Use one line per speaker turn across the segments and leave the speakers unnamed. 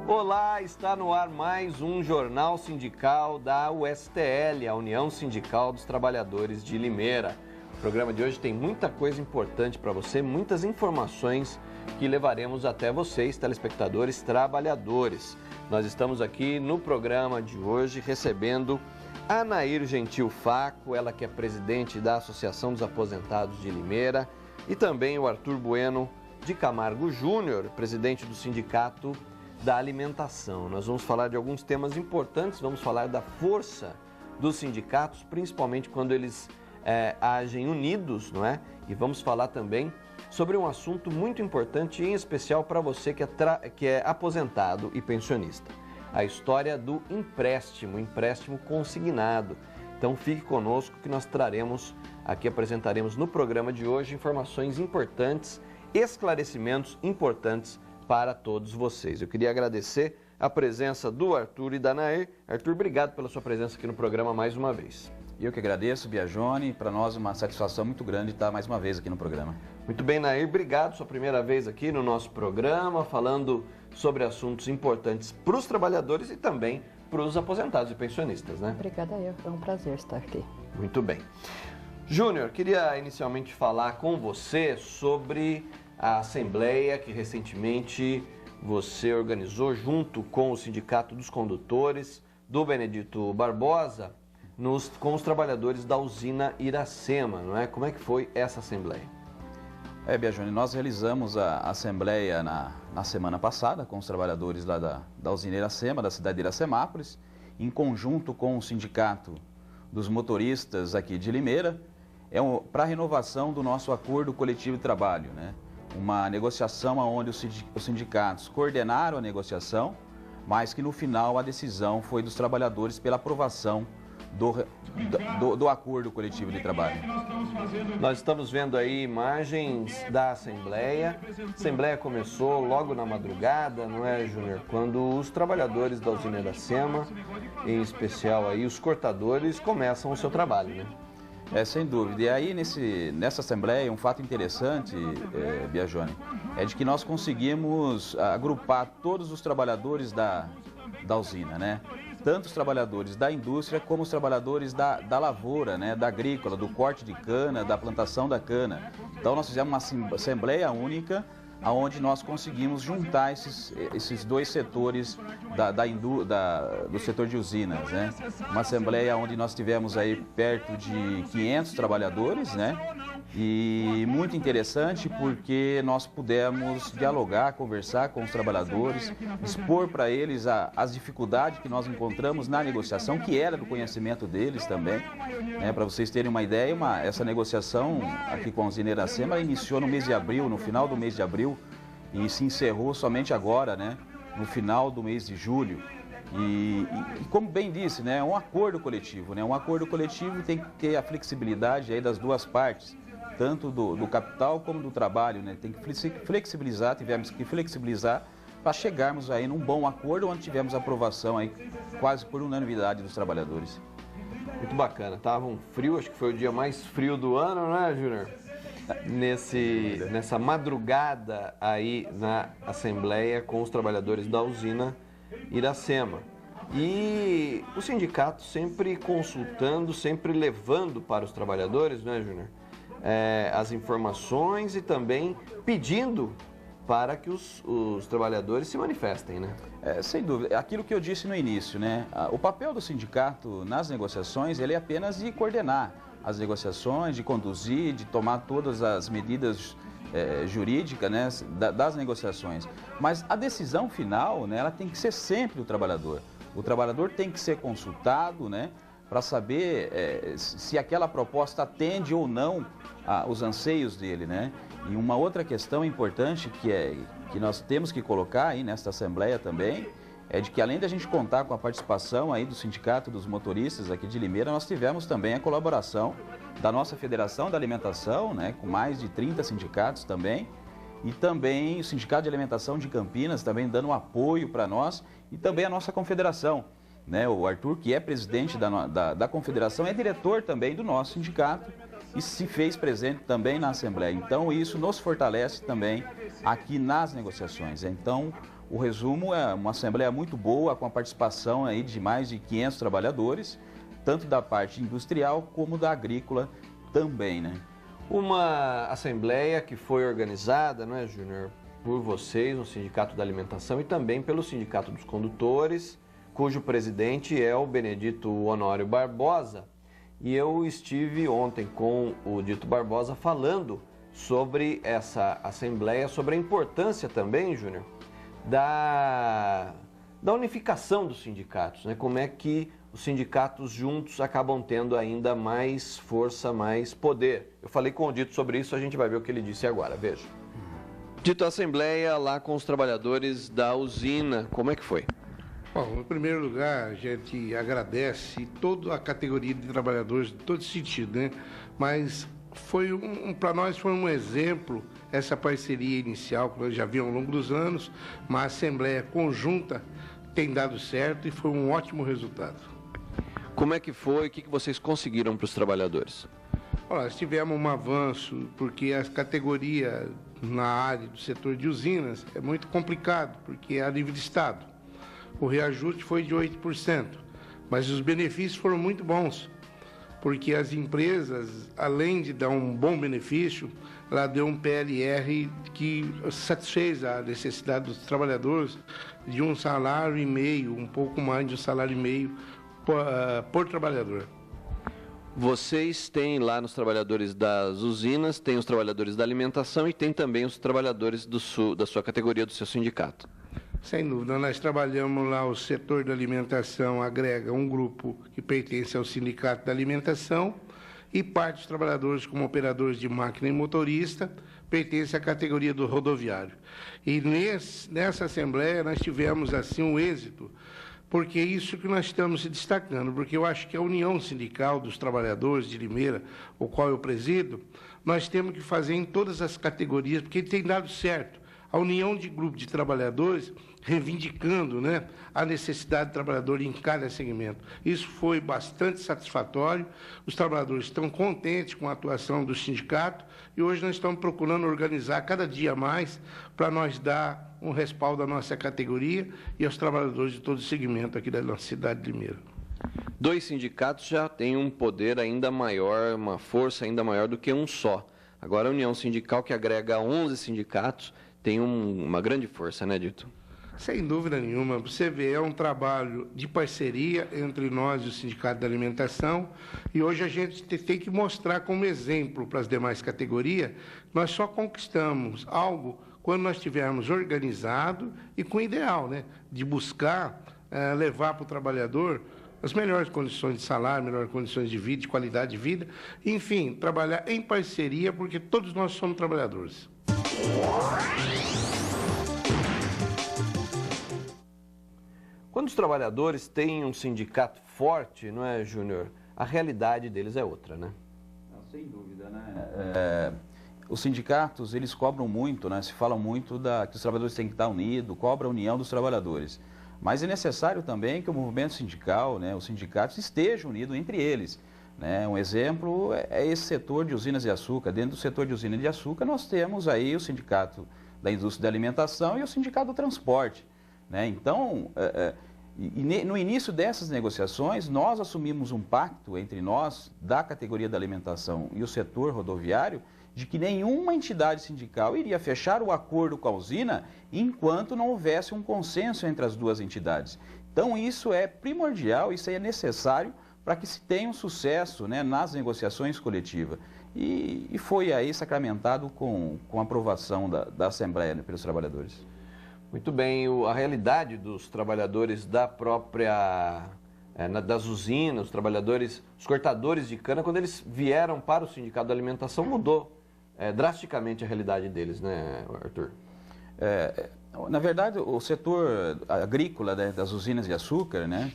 Olá, está no ar mais um Jornal Sindical da USTL, a União Sindical dos Trabalhadores de Limeira. O programa de hoje tem muita coisa importante para você, muitas informações que levaremos até vocês, telespectadores, trabalhadores. Nós estamos aqui no programa de hoje recebendo a Anair Gentil Faco, ela que é presidente da Associação dos Aposentados de Limeira, e também o Arthur Bueno de Camargo Júnior, presidente do Sindicato da Alimentação. Nós vamos falar de alguns temas importantes, vamos falar da força dos sindicatos, principalmente quando eles agem unidos, não é? E vamos falar também sobre um assunto muito importante, em especial para você que é aposentado e pensionista. A história do empréstimo consignado. Então fique conosco que nós apresentaremos no programa de hoje informações importantes, esclarecimentos importantes para todos vocês. Eu queria agradecer a presença do Arthur e da Anair. Arthur, obrigado pela sua presença aqui no programa mais uma vez.
Eu que agradeço, Biagione. Para nós é uma satisfação muito grande estar mais uma vez aqui no programa.
Muito bem, Anair, obrigado. Sua primeira vez aqui no nosso programa, falando sobre assuntos importantes para os trabalhadores e também para os aposentados e pensionistas, né?
Obrigada, é um prazer estar aqui.
Muito bem. Júnior, queria inicialmente falar com você sobre a assembleia que recentemente você organizou junto com o Sindicato dos Condutores do Benedito Barbosa com os trabalhadores da usina Iracema, não é? Como é que foi essa assembleia?
Biagione, nós realizamos a assembleia na semana passada com os trabalhadores lá da usina Iracema, da cidade de Iracemápolis, em conjunto com o Sindicato dos Motoristas aqui de Limeira, para a renovação do nosso acordo coletivo de trabalho, né? Uma negociação onde os sindicatos coordenaram a negociação, mas que no final a decisão foi dos trabalhadores pela aprovação do acordo coletivo de trabalho.
Nós estamos vendo aí imagens da Assembleia. A Assembleia começou logo na madrugada, não é, Júnior? Quando os trabalhadores da usina Iracema, em especial aí os cortadores, começam o seu trabalho, né?
Sem dúvida. E aí, nessa Assembleia, um fato interessante, Biagione, é de que nós conseguimos agrupar todos os trabalhadores da usina, né? Tanto os trabalhadores da indústria como os trabalhadores da lavoura, né? Da agrícola, do corte de cana, da plantação da cana. Então, nós fizemos uma Assembleia única, onde nós conseguimos juntar esses dois setores do setor de usinas, né? Uma assembleia onde nós tivemos aí perto de 500 trabalhadores, né? E muito interessante porque nós pudemos dialogar, conversar com os trabalhadores, expor para eles as dificuldades que nós encontramos na negociação, que era do conhecimento deles também, né? Para vocês terem uma ideia, essa negociação aqui com a usina Iracema iniciou no mês de abril, no final do mês de abril, e se encerrou somente agora, né? No final do mês de julho. E como bem disse, né? É um acordo coletivo, né? Um acordo coletivo tem que ter a flexibilidade aí das duas partes, tanto do capital como do trabalho, né? Tem que flexibilizar, tivemos que flexibilizar para chegarmos aí num bom acordo, onde tivemos aprovação aí quase por unanimidade dos trabalhadores.
Muito bacana, tava um frio, acho que foi o dia mais frio do ano, né, Júnior? Nessa madrugada aí na Assembleia com os trabalhadores da usina Iracema. E o sindicato sempre consultando, sempre levando para os trabalhadores, né, Júnior? As informações e também pedindo para que os trabalhadores se manifestem, né?
Sem dúvida. Aquilo que eu disse no início, né? O papel do sindicato nas negociações, ele é apenas de coordenar as negociações, de conduzir, de tomar todas as medidas jurídicas, né, das negociações. Mas a decisão final, né, ela tem que ser sempre do trabalhador. O trabalhador tem que ser consultado, né, para saber se aquela proposta atende ou não os anseios dele, né? E uma outra questão importante que nós temos que colocar aí nesta Assembleia também é de que, além da gente contar com a participação aí do Sindicato dos Motoristas aqui de Limeira, nós tivemos também a colaboração da nossa Federação da Alimentação, né, com mais de 30 sindicatos também, e também o Sindicato de Alimentação de Campinas também dando um apoio para nós, e também a nossa confederação, né? O Arthur, que é presidente da confederação, é diretor também do nosso sindicato e se fez presente também na Assembleia. Então, isso nos fortalece também aqui nas negociações. Então, o resumo é uma assembleia muito boa, com a participação aí de mais de 500 trabalhadores, tanto da parte industrial como da agrícola também, né?
Uma assembleia que foi organizada, não é, Júnior, por vocês, no Sindicato da Alimentação, e também pelo Sindicato dos Condutores, cujo presidente é o Benedito Honório Barbosa. E eu estive ontem com o Dito Barbosa falando sobre essa assembleia, sobre a importância também, Júnior, da unificação dos sindicatos, né? Como é que os sindicatos juntos acabam tendo ainda mais força, mais poder. Eu falei com o Dito sobre isso, a gente vai ver o que ele disse agora, veja. Dito, a assembleia lá com os trabalhadores da usina, como é que foi?
Bom, em primeiro lugar, a gente agradece toda a categoria de trabalhadores, de todo sentido, né? Mas para nós foi um exemplo essa parceria inicial que nós já vimos ao longo dos anos, uma assembleia conjunta tem dado certo e foi um ótimo resultado.
Como é que foi? O que vocês conseguiram para os trabalhadores?
Olha, nós tivemos um avanço, porque a categoria na área do setor de usinas é muito complicado, porque é a nível de Estado. O reajuste foi de 8%, mas os benefícios foram muito bons, porque as empresas, além de dar um bom benefício, ela deu um PLR que satisfez a necessidade dos trabalhadores de um salário e meio, um pouco mais de um salário e meio por trabalhador.
Vocês têm lá nos trabalhadores das usinas, tem os trabalhadores da alimentação e tem também os trabalhadores da sua categoria, do seu sindicato.
Sem dúvida, nós trabalhamos lá, o setor da alimentação agrega um grupo que pertence ao Sindicato da Alimentação e parte dos trabalhadores como operadores de máquina e motorista pertence à categoria do rodoviário. E nessa assembleia nós tivemos assim um êxito, porque é isso que nós estamos se destacando, porque eu acho que a União Sindical dos Trabalhadores de Limeira, o qual eu presido, nós temos que fazer em todas as categorias, porque tem dado certo. A união de grupo de trabalhadores reivindicando, né, a necessidade do trabalhador em cada segmento. Isso foi bastante satisfatório, os trabalhadores estão contentes com a atuação do sindicato e hoje nós estamos procurando organizar cada dia mais para nós dar um respaldo à nossa categoria e aos trabalhadores de todo o segmento aqui da nossa cidade de Limeira.
Dois sindicatos já têm um poder ainda maior, uma força ainda maior do que um só. Agora a União Sindical, que agrega 11 sindicatos, tem uma grande força, né, Dito?
Sem dúvida nenhuma. Você vê, é um trabalho de parceria entre nós e o Sindicato da Alimentação e hoje a gente tem que mostrar como exemplo para as demais categorias. Nós só conquistamos algo quando nós estivermos organizados e com o ideal, né, de buscar levar para o trabalhador as melhores condições de salário, melhores condições de vida, de qualidade de vida, enfim, trabalhar em parceria, porque todos nós somos trabalhadores.
Quando os trabalhadores têm um sindicato forte, não é, Júnior? A realidade deles é outra, né?
Não, sem dúvida, né? Os sindicatos, eles cobram muito, né? Se fala muito que os trabalhadores têm que estar unidos, cobra a união dos trabalhadores. Mas é necessário também que o movimento sindical, né, os sindicatos estejam unidos entre eles. Né? Um exemplo é esse setor de usinas de açúcar. Dentro do setor de usinas de açúcar, nós temos aí o Sindicato da Indústria da Alimentação e o Sindicato do Transporte. Né? Então, no início dessas negociações, nós assumimos um pacto entre nós, da categoria da alimentação e o setor rodoviário, de que nenhuma entidade sindical iria fechar o acordo com a usina enquanto não houvesse um consenso entre as duas entidades. Então, isso é primordial, isso é necessário para que se tenha um sucesso, né, nas negociações coletivas. E foi aí sacramentado com a aprovação da Assembleia, né, pelos trabalhadores.
Muito bem, a realidade dos trabalhadores da própria, das usinas, os trabalhadores, os cortadores de cana, quando eles vieram para o Sindicato da Alimentação, mudou drasticamente a realidade deles, né, Arthur?
Na verdade, o setor agrícola, né, das usinas de açúcar, né,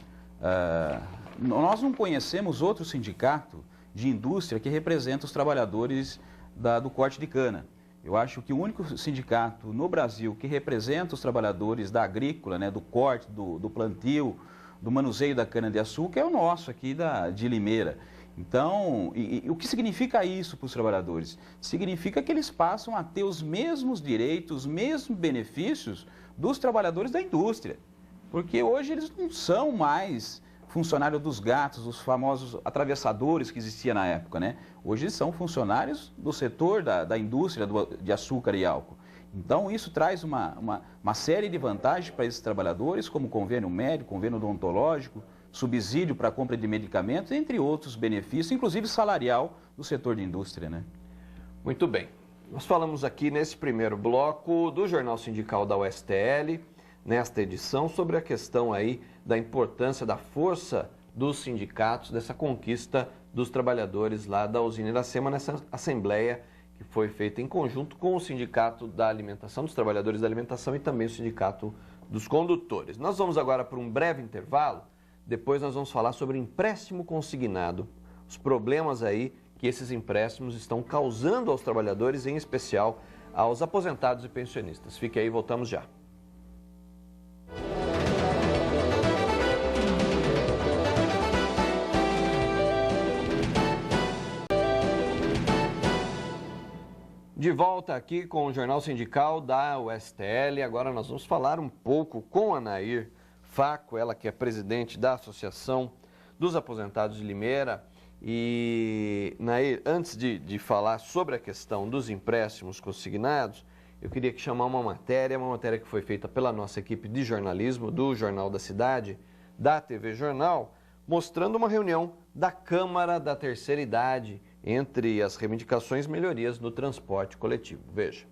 nós não conhecemos outro sindicato de indústria que representa os trabalhadores do corte de cana. Eu acho que o único sindicato no Brasil que representa os trabalhadores da agrícola, né, do corte, do plantio, do manuseio da cana-de-açúcar é o nosso aqui de Limeira. Então, o que significa isso para os trabalhadores? Significa que eles passam a ter os mesmos direitos, os mesmos benefícios dos trabalhadores da indústria. Porque hoje eles não são mais funcionários dos gatos, os famosos atravessadores que existiam na época, né? Hoje eles são funcionários do setor da indústria de açúcar e álcool. Então, isso traz uma série de vantagens para esses trabalhadores, como convênio médico, convênio odontológico, subsídio para a compra de medicamentos, entre outros benefícios, inclusive salarial do setor de indústria, né?
Muito bem. Nós falamos aqui nesse primeiro bloco do Jornal Sindical da USTL, nesta edição, sobre a questão aí da importância da força dos sindicatos, dessa conquista dos trabalhadores lá da usina Iracema, nessa assembleia que foi feita em conjunto com o Sindicato da Alimentação, dos Trabalhadores da Alimentação e também o Sindicato dos Condutores. Nós vamos agora para um breve intervalo. Depois nós vamos falar sobre empréstimo consignado, os problemas aí que esses empréstimos estão causando aos trabalhadores, em especial aos aposentados e pensionistas. Fique aí, voltamos já. De volta aqui com o Jornal Sindical da USTL. Agora nós vamos falar um pouco com a Nair Faco, ela que é presidente da Associação dos Aposentados de Limeira. E, Nair, antes de falar sobre a questão dos empréstimos consignados, eu queria chamar uma matéria que foi feita pela nossa equipe de jornalismo, do Jornal da Cidade, da TV Jornal, mostrando uma reunião da Câmara da Terceira Idade, entre as reivindicações e melhorias no transporte coletivo. Veja.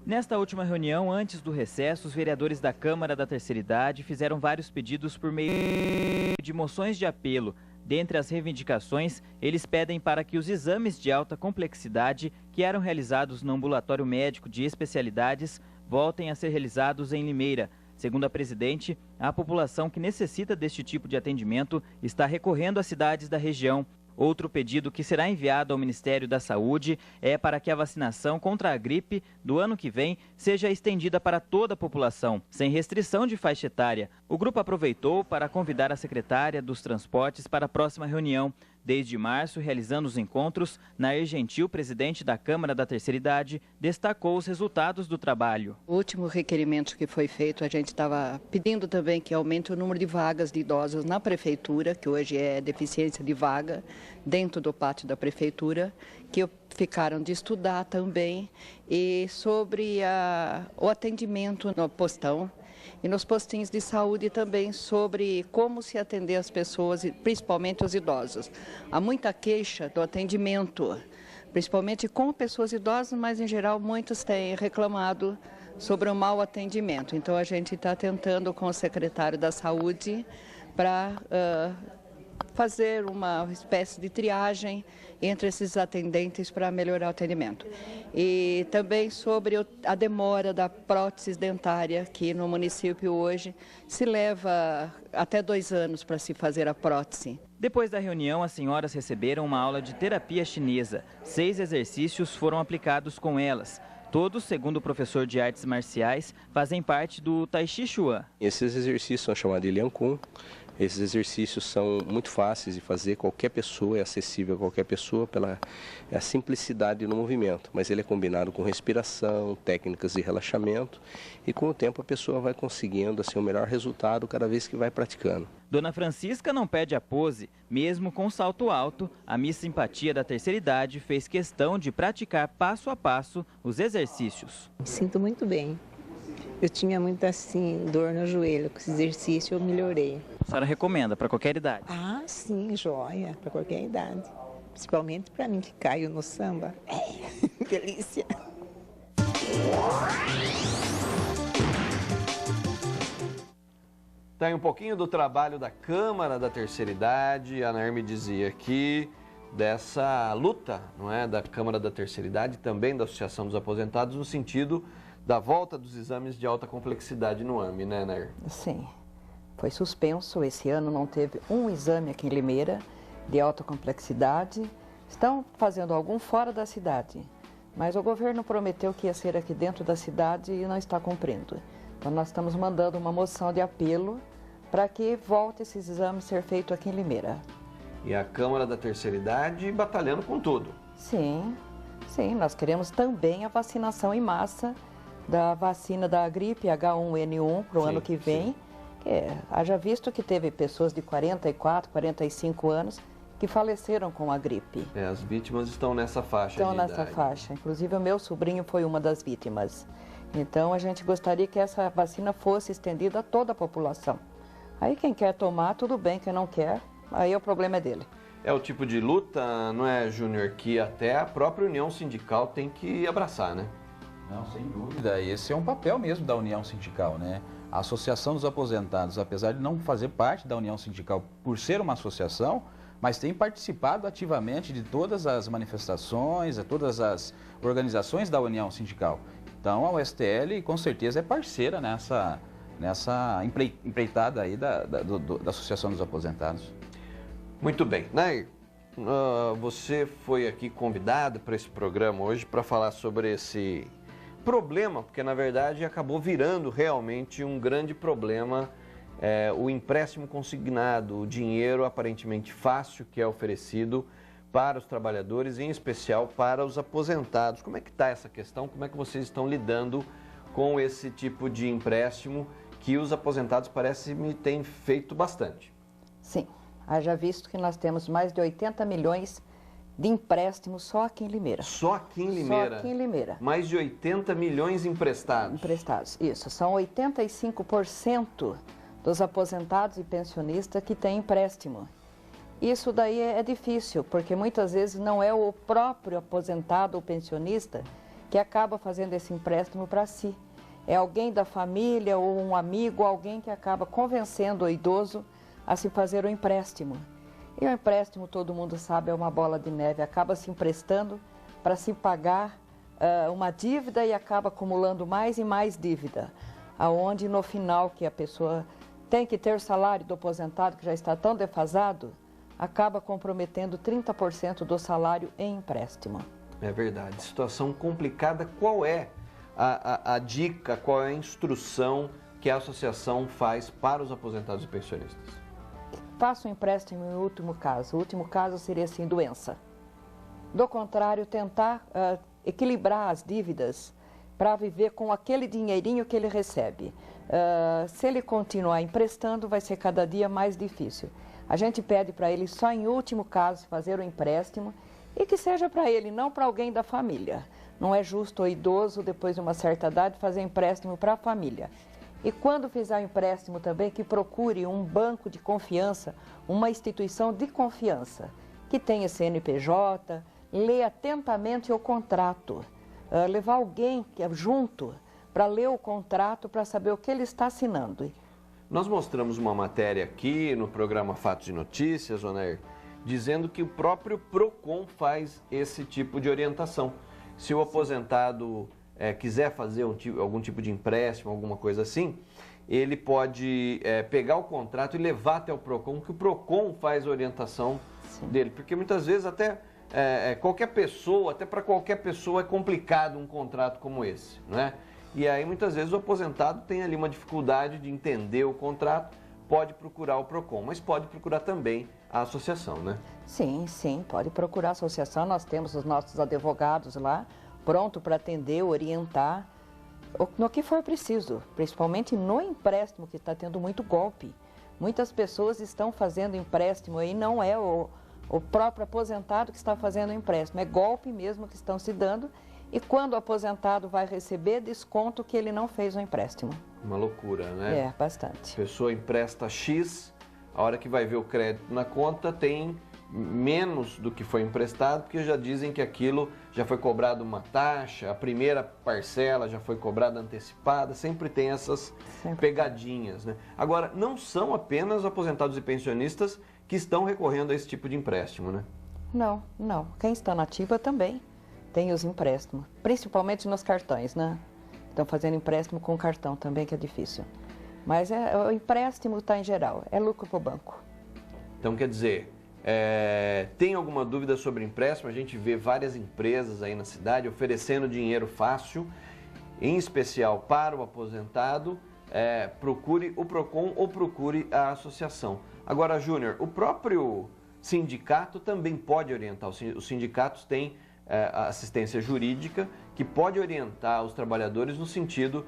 Nesta última reunião, antes do recesso, os vereadores da Câmara da Terceira Idade fizeram vários pedidos por meio de moções de apelo. Dentre as reivindicações, eles pedem para que os exames de alta complexidade que eram realizados no ambulatório médico de especialidades voltem a ser realizados em Limeira. Segundo a presidente, a população que necessita deste tipo de atendimento está recorrendo às cidades da região. Outro pedido que será enviado ao Ministério da Saúde é para que a vacinação contra a gripe do ano que vem seja estendida para toda a população, sem restrição de faixa etária. O grupo aproveitou para convidar a secretária dos Transportes para a próxima reunião. Desde março, realizando os encontros, Nair Gentil, presidente da Câmara da Terceira Idade, destacou os resultados do trabalho.
O último requerimento que foi feito, a gente estava pedindo também que aumente o número de vagas de idosos na prefeitura, que hoje é deficiência de vaga dentro do pátio da prefeitura, que ficaram de estudar também, e sobre o atendimento no postão e nos postinhos de saúde também, sobre como se atender as pessoas, principalmente os idosos. Há muita queixa do atendimento, principalmente com pessoas idosas, mas em geral muitos têm reclamado sobre o mau atendimento. Então a gente está tentando com o secretário da Saúde para fazer uma espécie de triagem entre esses atendentes para melhorar o atendimento. E também sobre a demora da prótese dentária, que no município hoje se leva até 2 anos para se fazer a prótese.
Depois da reunião, as senhoras receberam uma aula de terapia chinesa. 6 exercícios foram aplicados com elas. Todos, segundo o professor de artes marciais, fazem parte do Tai Chi Chuan.
Esses exercícios são chamados de Lian Kun. Esses exercícios são muito fáceis de fazer, qualquer pessoa, é acessível a qualquer pessoa pela simplicidade no movimento, mas ele é combinado com respiração, técnicas de relaxamento e com o tempo a pessoa vai conseguindo assim, o melhor resultado cada vez que vai praticando.
Dona Francisca não perde a pose, mesmo com salto alto, a Miss Simpatia da Terceira Idade fez questão de praticar passo a passo os exercícios.
Me sinto muito bem. Eu tinha muita assim, dor no joelho, com esse exercício eu melhorei.
A senhora recomenda para qualquer idade?
Ah, sim, joia, para qualquer idade. Principalmente para mim que caio no samba. Delícia.
Tem um pouquinho do trabalho da Câmara da Terceira Idade. A Nair me dizia aqui dessa luta, não é, da Câmara da Terceira Idade, também da Associação dos Aposentados, no sentido da volta dos exames de alta complexidade no AME, né, Nair?
Sim, foi suspenso. Esse ano não teve um exame aqui em Limeira de alta complexidade. Estão fazendo algum fora da cidade, mas o governo prometeu que ia ser aqui dentro da cidade e não está cumprindo. Então nós estamos mandando uma moção de apelo para que volte esses exames a ser feito aqui em Limeira.
E a Câmara da Terceira Idade batalhando com tudo.
Sim, sim, nós queremos também a vacinação em massa da vacina da gripe H1N1 para o ano que vem. Haja visto que teve pessoas de 44, 45 anos que faleceram com a gripe.
As vítimas estão nessa faixa
Estão
de
nessa
idade.
faixa. Inclusive, o meu sobrinho foi uma das vítimas. Então, a gente gostaria que essa vacina fosse estendida a toda a população. Aí, quem quer tomar, tudo bem. Quem não quer, aí o problema é dele.
É o tipo de luta, não é, Júnior, que até a própria União Sindical tem que abraçar, né?
Não, sem dúvida. Esse é um papel mesmo da União Sindical, né? A Associação dos Aposentados, apesar de não fazer parte da União Sindical por ser uma associação, mas tem participado ativamente de todas as manifestações, de todas as organizações da União Sindical. Então, a USTL, com certeza, é parceira nessa empreitada aí da Associação dos Aposentados.
Muito bem. Nair, você foi aqui convidado para esse programa hoje para falar sobre esse problema, porque na verdade acabou virando realmente um grande problema, o empréstimo consignado, o dinheiro aparentemente fácil que é oferecido para os trabalhadores, em especial para os aposentados. Como é que está essa questão? Como é que vocês estão lidando com esse tipo de empréstimo que os aposentados parece me têm feito bastante?
Sim, haja visto que nós temos mais de 80 milhões de empréstimos só aqui em Limeira.
Só aqui em Limeira?
Só aqui em Limeira.
Mais de 80 milhões emprestados?
Emprestados, isso. São 85% dos aposentados e pensionistas que têm empréstimo. Isso daí é difícil, porque muitas vezes não é o próprio aposentado ou pensionista que acaba fazendo esse empréstimo para si. É alguém da família ou um amigo, alguém que acaba convencendo o idoso a se fazer o empréstimo. E o empréstimo, todo mundo sabe, é uma bola de neve, acaba se emprestando para se pagar uma dívida e acaba acumulando mais e mais dívida, aonde no final que a pessoa tem que ter o salário do aposentado, que já está tão defasado, acaba comprometendo 30% do salário em empréstimo.
É verdade. Situação complicada. Qual é a dica, qual é a instrução que a associação faz para os aposentados e pensionistas?
Faça um empréstimo em último caso. O último caso seria, assim, doença. Do contrário, tentar equilibrar as dívidas para viver com aquele dinheirinho que ele recebe. Se ele continuar emprestando, vai ser cada dia mais difícil. A gente pede para ele só em último caso fazer o empréstimo e que seja para ele, não para alguém da família. Não é justo o idoso, depois de uma certa idade, fazer empréstimo para a família. E quando fizer o empréstimo também, que procure um banco de confiança, uma instituição de confiança, que tenha CNPJ, lê atentamente o contrato, levar alguém junto para ler o contrato, para saber o que ele está assinando.
Nós mostramos uma matéria aqui no programa Fatos e Notícias, Onair, dizendo que o próprio PROCON faz esse tipo de orientação. Se o aposentado quiser fazer algum tipo de empréstimo, alguma coisa assim, ele pode pegar o contrato e levar até o PROCON, que o PROCON faz a orientação dele. Porque muitas vezes até qualquer pessoa, até para qualquer pessoa é complicado um contrato como esse, né? E aí muitas vezes o aposentado tem ali uma dificuldade de entender o contrato, pode procurar o PROCON, mas pode procurar também a associação, né?
Sim, sim, pode procurar a associação, nós temos os nossos advogados lá, pronto para atender, orientar, no que for preciso, principalmente no empréstimo, que está tendo muito golpe. Muitas pessoas estão fazendo empréstimo aí, não é o próprio aposentado que está fazendo o empréstimo, é golpe mesmo que estão se dando, e quando o aposentado vai receber, desconto que ele não fez o empréstimo.
Uma loucura, né?
É, bastante.
A pessoa empresta X, a hora que vai ver o crédito na conta tem menos do que foi emprestado, porque já dizem que aquilo já foi cobrado uma taxa, a primeira parcela já foi cobrada antecipada, sempre tem essas pegadinhas, né? Agora, não são apenas aposentados e pensionistas que estão recorrendo a esse tipo de empréstimo, né?
Não, não. Quem está na ativa também tem os empréstimos, principalmente nos cartões, né? Estão fazendo empréstimo com cartão também, que é difícil. Mas o empréstimo está em geral, é lucro para o banco.
Então, quer dizer, tem alguma dúvida sobre empréstimo? A gente vê várias empresas aí na cidade oferecendo dinheiro fácil, em especial para o aposentado, procure o PROCON ou procure a associação. Agora, Júnior, o próprio sindicato também pode orientar. Os sindicatos têm assistência jurídica que pode orientar os trabalhadores no sentido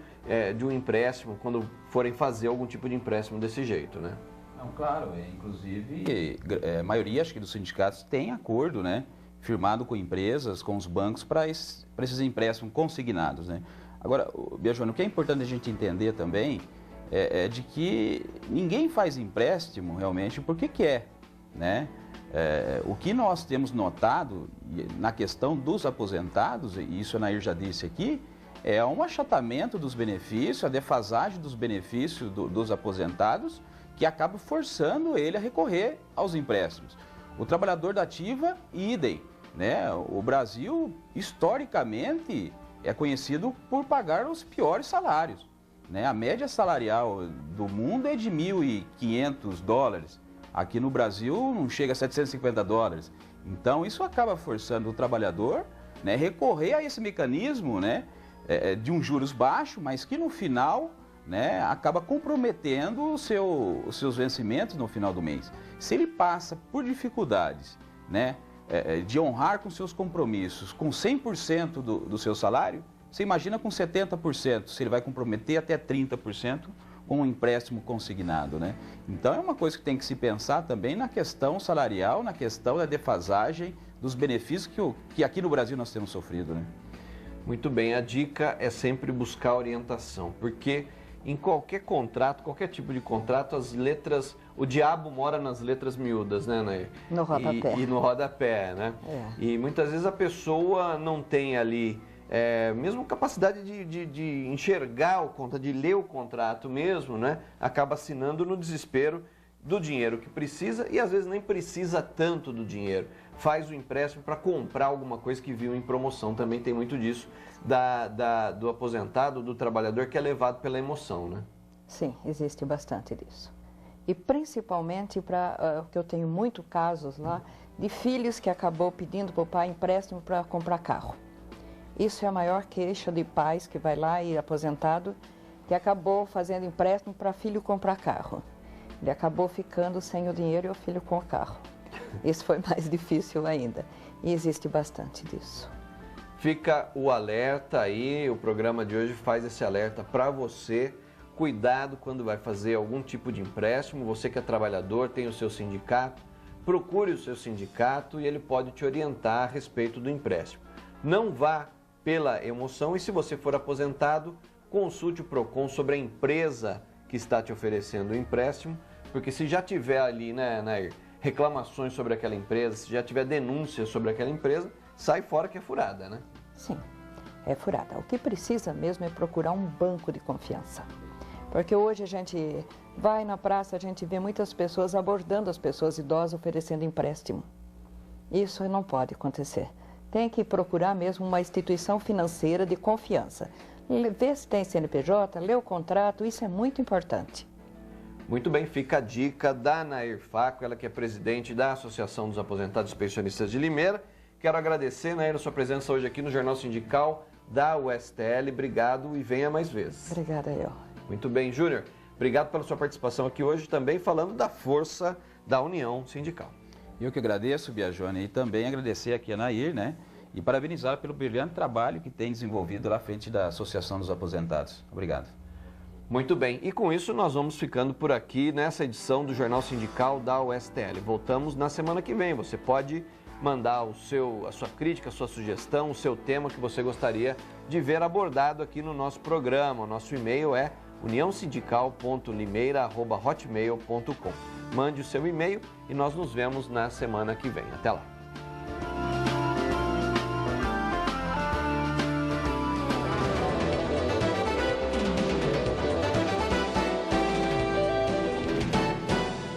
de um empréstimo, quando forem fazer algum tipo de empréstimo desse jeito, né?
Não, claro, inclusive a maioria, acho que dos sindicatos tem acordo, né, firmado com empresas, com os bancos para esses empréstimos consignados, né? Agora, Biagione, o que é importante a gente entender também é de que ninguém faz empréstimo realmente porque quer, né? O que nós temos notado na questão dos aposentados, e isso a Nair já disse aqui, é um achatamento dos benefícios, a defasagem dos benefícios dos aposentados, que acaba forçando ele a recorrer aos empréstimos. O trabalhador da ativa, idem, né? O Brasil, historicamente, é conhecido por pagar os piores salários, né? A média salarial do mundo é de $1.500. Aqui no Brasil não chega a $750. Então isso acaba forçando o trabalhador, né, recorrer a esse mecanismo, né, de um juros baixo, mas que no final, né, acaba comprometendo os seus vencimentos no final do mês. Se ele passa por dificuldades, né, de honrar com seus compromissos com 100% do seu salário, você imagina com 70%, se ele vai comprometer até 30% com um empréstimo consignado, né? Então é uma coisa que tem que se pensar também na questão salarial, na questão da defasagem dos benefícios que aqui no Brasil nós temos sofrido, né?
Muito bem, a dica é sempre buscar orientação, porque em qualquer contrato, qualquer tipo de contrato, as letras, o diabo mora nas letras miúdas, né, Nair?
No rodapé.
E no rodapé, né? E muitas vezes a pessoa não tem ali mesmo capacidade de enxergar o contrato, de ler o contrato mesmo, né? Acaba assinando no desespero do dinheiro que precisa e às vezes nem precisa tanto do dinheiro. Faz o empréstimo para comprar alguma coisa que viu em promoção. Também tem muito disso do aposentado, do trabalhador que é levado pela emoção, né?
Sim, existe bastante disso. E principalmente que eu tenho muitos casos lá de filhos que acabou pedindo para o pai empréstimo para comprar carro. Isso é a maior queixa de pais que vai lá e aposentado, que acabou fazendo empréstimo para filho comprar carro. Ele acabou ficando sem o dinheiro e o filho com o carro. Isso foi mais difícil ainda. E existe bastante disso.
Fica o alerta aí, o programa de hoje faz esse alerta para você. Cuidado quando vai fazer algum tipo de empréstimo. Você que é trabalhador, tem o seu sindicato, procure o seu sindicato e ele pode te orientar a respeito do empréstimo. Não vá pela emoção e se você for aposentado, consulte o PROCON sobre a empresa que está te oferecendo o empréstimo, porque se já tiver ali, né, Nair, reclamações sobre aquela empresa, se já tiver denúncias sobre aquela empresa, sai fora que é furada, né?
Sim, é furada. O que precisa mesmo é procurar um banco de confiança. Porque hoje a gente vai na praça, a gente vê muitas pessoas abordando as pessoas idosas oferecendo empréstimo. Isso não pode acontecer. Tem que procurar mesmo uma instituição financeira de confiança. Ver se tem CNPJ, ler o contrato, isso é muito importante.
Muito bem, fica a dica da Nair Faco, ela que é presidente da Associação dos Aposentados e Pensionistas de Limeira. Quero agradecer, Nair, a sua presença hoje aqui no Jornal Sindical da USTL. Obrigado e venha mais vezes.
Obrigada, eu.
Muito bem, Júnior. Obrigado pela sua participação aqui hoje, também falando da força da União Sindical.
Eu que agradeço, Biagione, e também agradecer aqui a Nair, né? E parabenizar pelo brilhante trabalho que tem desenvolvido lá à frente da Associação dos Aposentados. Obrigado.
Muito bem, e com isso nós vamos ficando por aqui nessa edição do Jornal Sindical da USTL. Voltamos na semana que vem. Você pode mandar a sua crítica, a sua sugestão, o seu tema que você gostaria de ver abordado aqui no nosso programa. O nosso e-mail é uniãosindical.limeira@hotmail.com. Mande o seu e-mail e nós nos vemos na semana que vem. Até lá.